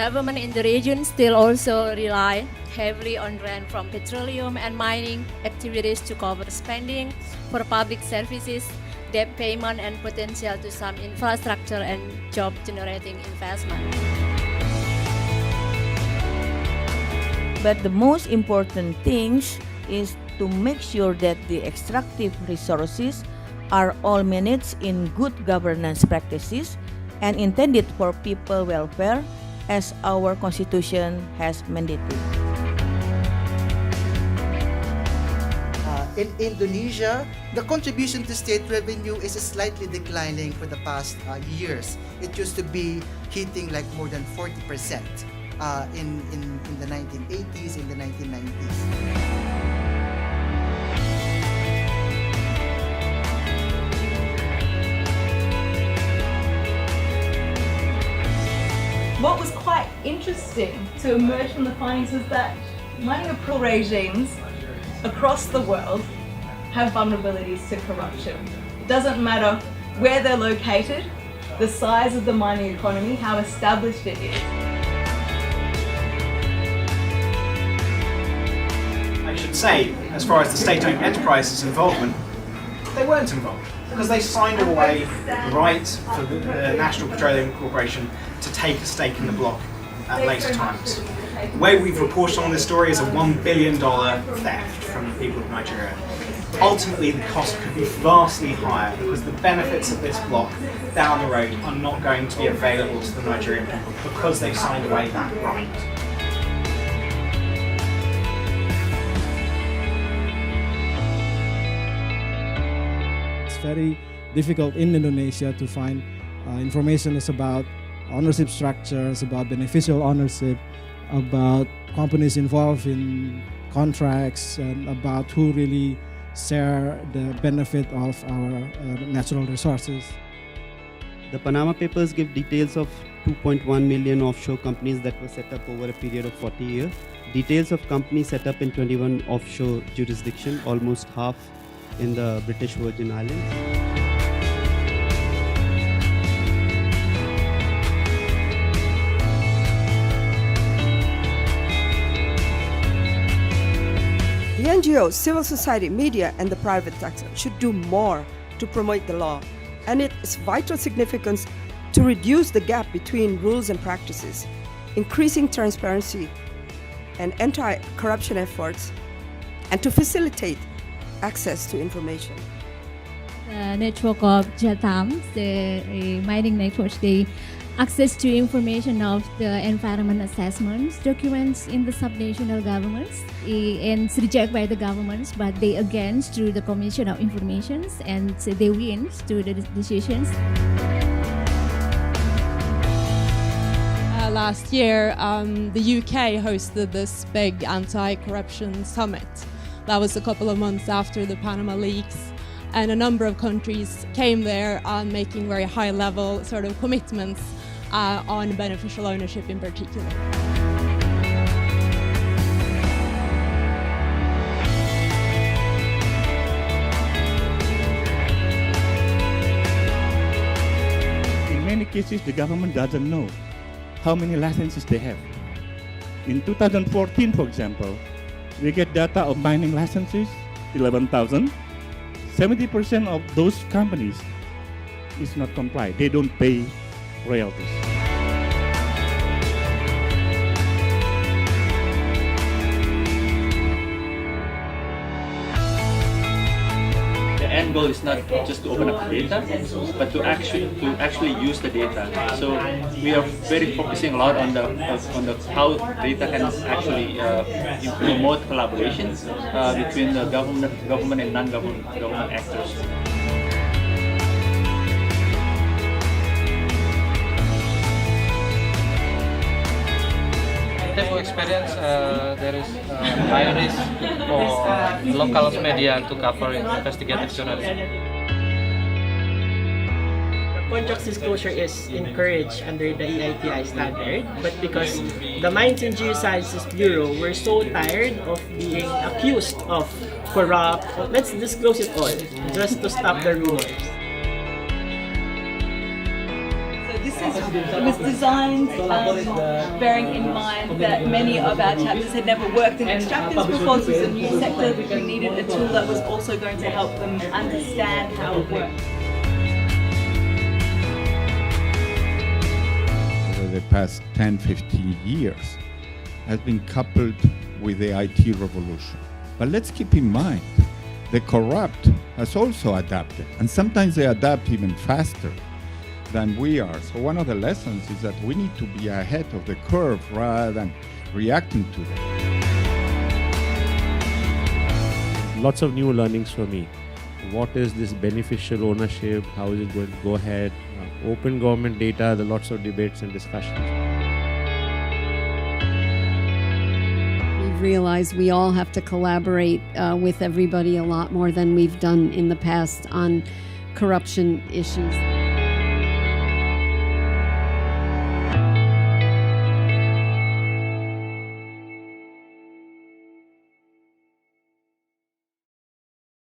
government in the region still also rely heavily on rent from petroleum and mining activities to cover spending for public services, debt payment, and potential to some infrastructure and job-generating investment. But the most important thing is to make sure that the extractive resources are all managed in good governance practices and intended for people welfare as our constitution has mandated. In Indonesia, the contribution to state revenue is slightly declining for the past years. It used to be hitting like more than 40% in the 1980s, in the 1990s. What was quite interesting to emerge from the findings was that mining approval regimes across the world have vulnerabilities to corruption. It doesn't matter where they're located, the size of the mining economy, how established it is. I should say, as far as the state-owned enterprises' involvement, they weren't involved because they signed away the right for the National Petroleum Corporation to take a stake in the block at later times. The way we've reported on this story is a $1 billion theft from the people of Nigeria. Ultimately, the cost could be vastly higher because the benefits of this block down the road are not going to be available to the Nigerian people because they've signed away that right. It's very difficult in Indonesia to find information about ownership structures, about beneficial ownership, about companies involved in contracts, and about who really share the benefit of our natural resources. The Panama Papers give details of 2.1 million offshore companies that were set up over a period of 40 years. Details of companies set up in 21 offshore jurisdictions, almost half in the British Virgin Islands. The NGOs, civil society, media, and the private sector should do more to promote the law, and it is vital significance to reduce the gap between rules and practices, increasing transparency and anti-corruption efforts, and to facilitate access to information. The network of JATAM, the mining network, they access to information of the environment assessments documents in the subnational governments and it's rejected by the governments, but they against through the Commission of Informations and they win through the decisions. Last year, the UK hosted this big anti-corruption summit. That was a couple of months after the Panama leaks. And a number of countries came there making very high-level sort of commitments on beneficial ownership in particular. In many cases, the government doesn't know how many licenses they have. In 2014, for example, we get data of mining licenses, 11,000. 70% of those companies is not compliant. They don't pay royalties. The end goal is not just to open up data, but to actually use the data. So we are very focusing a lot on the how data can actually promote collaboration between the government and non-government actors. For experience, there is high risk for local media to cover investigative journalism. Conjox disclosure is encouraged under the EITI standard, but because the Mines and Geosciences Bureau were so tired of being accused of corrupt, let's disclose it all, just to stop the rumors. So this is It was designed bearing in mind that many of our chapters had never worked in extractives before. This was a new sector. We needed a tool that was also going to help them understand how it worked. Over the past 10, 15 years has been coupled with the IT revolution. But let's keep in mind, the corrupt has also adapted, and sometimes they adapt even faster than we are. So one of the lessons is that we need to be ahead of the curve rather than reacting to them. Lots of new learnings for me. What is this beneficial ownership? How is it going to go ahead? Open government data, there are lots of debates and discussions. We've realized we all have to collaborate with everybody a lot more than we've done in the past on corruption issues.